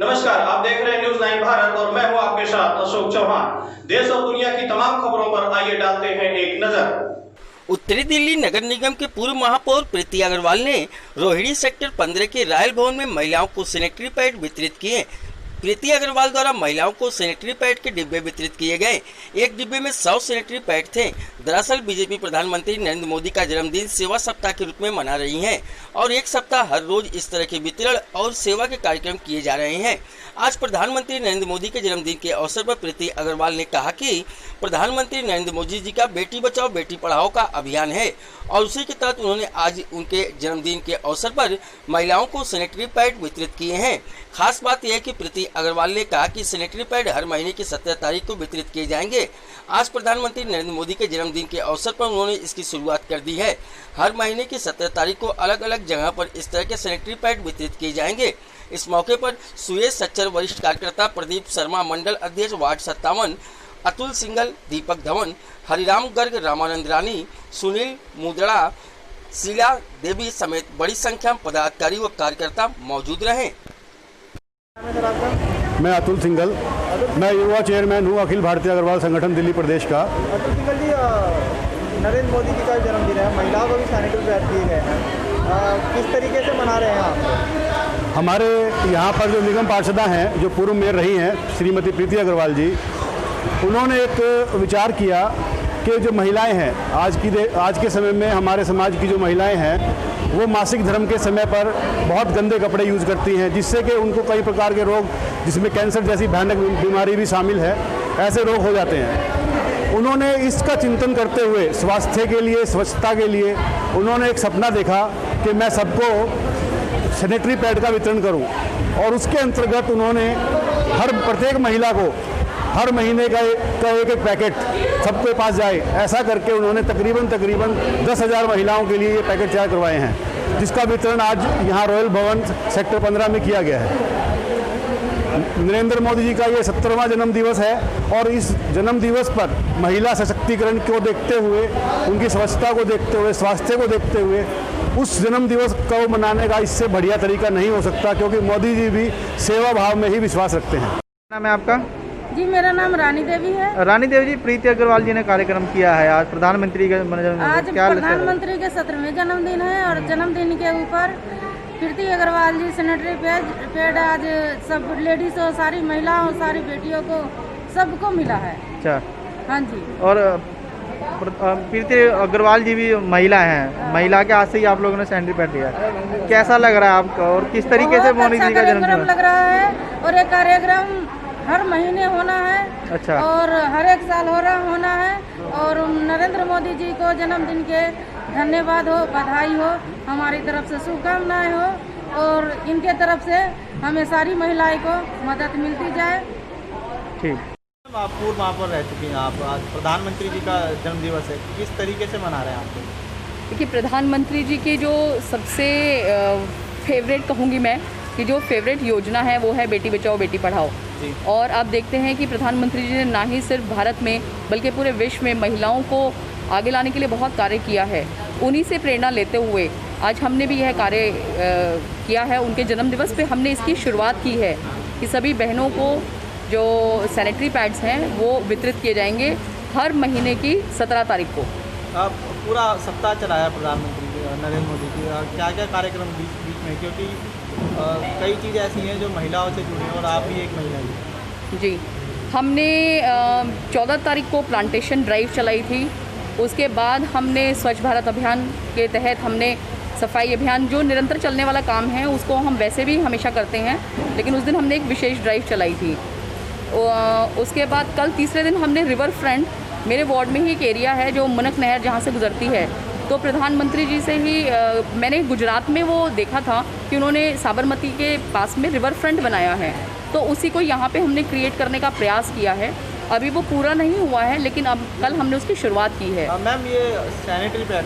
नमस्कार, आप देख रहे हैं न्यूज़ 9 भारत और मैं हूं आपके साथ अशोक चौहान। देश और दुनिया की तमाम खबरों पर आइए डालते हैं एक नजर। उत्तरी दिल्ली नगर निगम के पूर्व महापौर प्रीति अग्रवाल ने रोहिणी सेक्टर 15 के रायल भवन में महिलाओं को सैनिटरी पैड वितरित किए। प्रीति अग्रवाल द्वारा महिलाओं को सैनिटरी पैड के डिब्बे वितरित किए गए। एक डिब्बे में 100 सैनिटरी पैड थे। दरअसल बीजेपी प्रधानमंत्री नरेंद्र मोदी का जन्मदिन सेवा सप्ताह के रूप में मना रही हैं और एक सप्ताह हर रोज इस तरह के वितरण और सेवा के कार्यक्रम किए जा रहे हैं। आज प्रधानमंत्री नरेंद्र मोदी के जन्मदिन के अवसर पर प्रीति अग्रवाल ने कहा कि प्रधानमंत्री नरेंद्र मोदी जी का बेटी बचाओ बेटी पढ़ाओ का अभियान है और उसी के तहत उन्होंने आज उनके जन्मदिन के अवसर पर महिलाओं को सैनिटरी पैड वितरित किए हैं। खास बात यह है कि प्रीति अग्रवाल ने कहा कि सैनिटरी पैड हर महीने की 17 तारीख को वितरित किए जाएंगे। आज प्रधानमंत्री नरेंद्र मोदी के जन्मदिन के अवसर पर उन्होंने इसकी शुरुआत कर दी है। हर महीने की 17 तारीख को अलग अलग जगह पर इस तरह के सैनिटरी पैड वितरित किए जाएंगे। इस मौके पर सुरेश सच्चर वरिष्ठ कार्यकर्ता, प्रदीप शर्मा मंडल अध्यक्ष वार्ड 57, अतुल सिंघल, दीपक धवन, हरिराम गर्ग, रामानंद रानी, सुनील मुदड़ा, शीला देवी समेत बड़ी संख्या में पदाधिकारी व कार्यकर्ता मौजूद रहे। मैं अतुल सिंघल, मैं युवा चेयरमैन हूँ अखिल भारतीय अग्रवाल संगठन दिल्ली प्रदेश का। अतुल सिंघल जी, नरेंद्र मोदी जी का जन्मदिन है, महिलाओं को भी सैनिटरी पैड दिए गए हैं, किस तरीके से मना रहे हैं आप? हमारे यहाँ पर जो निगम पार्षदा हैं, जो पूर्व मेयर रही हैं श्रीमती प्रीति अग्रवाल जी, उन्होंने एक विचार किया कि जो महिलाएं हैं आज के समय में हमारे समाज की जो महिलाएं हैं वो मासिक धर्म के समय पर बहुत गंदे कपड़े यूज़ करती हैं, जिससे कि उनको कई प्रकार के रोग, जिसमें कैंसर जैसी भयानक बीमारी भी शामिल है, ऐसे रोग हो जाते हैं। उन्होंने इसका चिंतन करते हुए स्वास्थ्य के लिए, स्वच्छता के लिए उन्होंने एक सपना देखा कि मैं सबको सैनिटरी पैड का वितरण करूं और उसके अंतर्गत उन्होंने प्रत्येक महिला को हर महीने का एक पैकेट सबके पास जाए, ऐसा करके उन्होंने तकरीबन 10,000 महिलाओं के लिए ये पैकेट तैयार करवाए हैं, जिसका वितरण आज यहाँ रॉयल भवन सेक्टर 15 में किया गया है। नरेंद्र मोदी जी का ये 70वां जन्म दिवस है और इस जन्म दिवस पर महिला सशक्तिकरण को देखते हुए, उनकी स्वच्छता को देखते हुए, स्वास्थ्य को देखते हुए उस जन्म दिवस को मनाने का इससे बढ़िया तरीका नहीं हो सकता, क्योंकि मोदी जी भी सेवा भाव में ही विश्वास रखते हैं। नाम है आपका? जी, मेरा नाम रानी देवी है। रानी देवी जी, प्रीति अग्रवाल जी ने कार्यक्रम किया है आज प्रधानमंत्री के आज प्रधानमंत्री के 17वें जन्मदिन है और जन्मदिन के ऊपर प्रीति अग्रवाल जी सैनिटरी पैड आज सब लेडीज और सारी महिलाओं और सारी बेटियों को सबको मिला है। अच्छा, हाँ जी। और प्रीति अग्रवाल जी भी महिला हैं, महिला के हाथ से ही आप लोगों ने सैनिटरी पैड दिया, कैसा लग रहा है आपको और किस तरीके से मोदी जी का जन्मदिन लग रहा है? और ये कार्यक्रम हर महीने होना है। अच्छा। और हर एक साल होना है और नरेंद्र मोदी जी को जन्मदिन के धन्यवाद हो, बधाई हो, हमारी तरफ से शुभकामनाएं हो और इनके तरफ से हमें सारी महिलाएं को मदद मिलती जाए। ठीक। आप पूर्व महापौर रह चुकी हैं, आप आज प्रधानमंत्री जी का जन्मदिवस है, किस तरीके से मना रहे हैं आप? देखिए, प्रधानमंत्री जी की जो सबसे फेवरेट कहूँगी मैं कि जो फेवरेट योजना है वो है बेटी बचाओ बेटी पढ़ाओ। और आप देखते हैं कि प्रधानमंत्री जी ने ना ही सिर्फ भारत में बल्कि पूरे विश्व में महिलाओं को आगे लाने के लिए बहुत कार्य किया है। उन्हीं से प्रेरणा लेते हुए आज हमने भी यह कार्य किया है। उनके जन्मदिवस पे हमने इसकी शुरुआत की है कि सभी बहनों को जो सैनिटरी पैड्स हैं वो वितरित किए जाएंगे हर महीने की 17 तारीख को। आप पूरा सप्ताह चलाया प्रधानमंत्री नरेंद्र मोदी जी, क्या क्या कार्यक्रम बीच में, क्योंकि कई चीज़ें ऐसी हैं जो महिलाओं से जुड़ी हैं और आप भी एक महिला हैं। जी, हमने 14 तारीख को प्लांटेशन ड्राइव चलाई थी। उसके बाद हमने स्वच्छ भारत अभियान के तहत हमने सफाई अभियान, जो निरंतर चलने वाला काम है उसको हम वैसे भी हमेशा करते हैं, लेकिन उस दिन हमने एक विशेष ड्राइव चलाई थी। उसके बाद कल तीसरे दिन हमने रिवर फ्रंट, मेरे वार्ड में ही एक एरिया है जो मुनक नहर जहाँ से गुजरती है, तो प्रधानमंत्री जी से ही मैंने गुजरात में वो देखा था कि उन्होंने साबरमती के पास में रिवर फ्रंट बनाया है, तो उसी को यहाँ पे हमने क्रिएट करने का प्रयास किया है। अभी वो पूरा नहीं हुआ है, लेकिन अब कल हमने उसकी शुरुआत की है। मैम, ये सैनिटरी पैड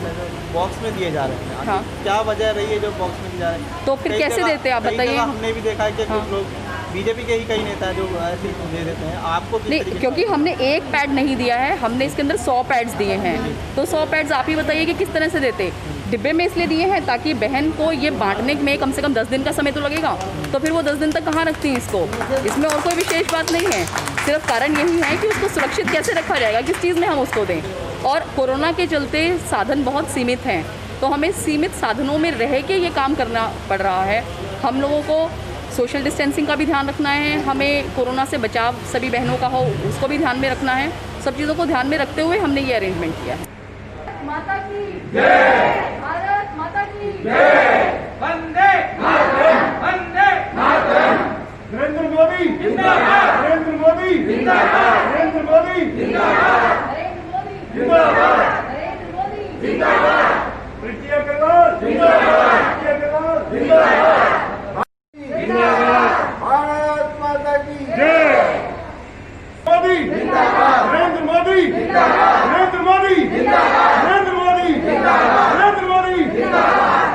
बॉक्स में दिए जा रहे हैं, हाँ, क्या वजह रही है जो बॉक्स में दिए जा रहे हैं? तो फिर कैसे देते हैं आप बताइए? हमने भी देखा है कि कुछ लोग बीजेपी के ही कई नेता जो ऐसे दे देते हैं आपको। नहीं, क्योंकि हमने एक पैड नहीं दिया है, हमने इसके अंदर 100 पैड्स दिए हैं, तो 100 पैड्स आप ही बताइए कि किस तरह से देते। डिब्बे में इसलिए दिए हैं ताकि बहन को ये बांटने में कम से कम 10 दिन का समय तो लगेगा, तो फिर वो 10 दिन तक कहाँ रखती हैं इसको। इसमें और कोई विशेष बात नहीं है, सिर्फ कारण यही है कि उसको सुरक्षित कैसे रखा जाएगा, किस चीज़ में हम उसको दें। और कोरोना के चलते साधन बहुत सीमित हैं, तो हमें सीमित साधनों में रह के ये काम करना पड़ रहा है। हम लोगों को सोशल डिस्टेंसिंग का भी ध्यान रखना है, हमें कोरोना से बचाव सभी बहनों का हो उसको भी ध्यान में रखना है। सब चीज़ों को ध्यान में रखते हुए हमने ये अरेंजमेंट किया है। माता की जय, भारत माता की जय, वंदे मातरम, वंदे मातरम। नरेंद्र मोदी जिंदाबाद, नरेंद्र मोदी जिंदाबाद, नरेंद्र मोदी जिंदाबाद, नरेंद्र मोदी जिंदाबाद, नरेंद्र मोदी जिंदाबाद, प्रीति अग्रवाल जिंदाबाद, प्रीति अग्रवाल जिंदाबाद, भारत माता की जय। मोदी जिंदाबाद, नरेंद्र मोदी जिंदाबाद, नरेंद्र मोदी जिंदाबाद, नरेंद्र मोदी जिंदाबाद, नरेंद्र मोदी जिंदाबाद।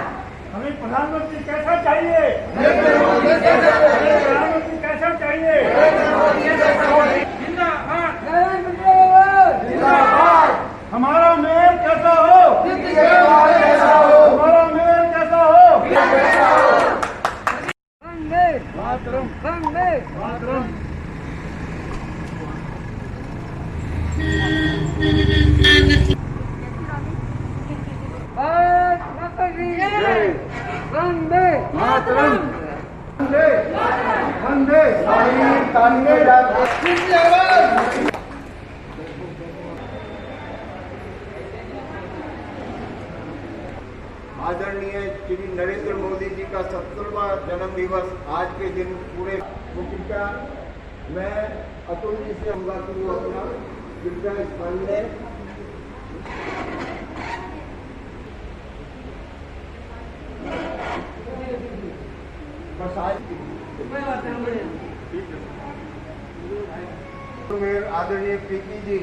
हमें प्रधानमंत्री कैसा चाहिए? नरेंद्र मोदी कैसा चाहिए? प्रधानमंत्री कैसा चाहिए? नरेंद्र मोदी जिंदाबाद, नरेंद्र मोदी जिंदाबाद। हमारा मेयर कैसा हो? कैसा हो? हमारा मेयर कैसा हो? वंदे मातरम, वंदे मातरम। भारत माता की जय, वंदे मातरम, वंदे वंदे आदरणीय श्री नरेंद्र मोदी जी का 70वां जन्म दिवस आज के दिन पूरे कृपया मैं अतुल जी से होगा कि वो अपना कृपया स्थान में बस आज आदरणीय प्रीति जी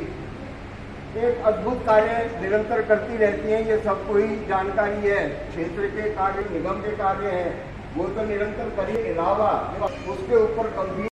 एक अद्भुत कार्य निरंतर करती रहती हैं, ये सबको ही जानकारी है। क्षेत्र के कार्य, निगम के कार्य हैं, वो तो निरंतर करने के अलावा उसके ऊपर गंभीर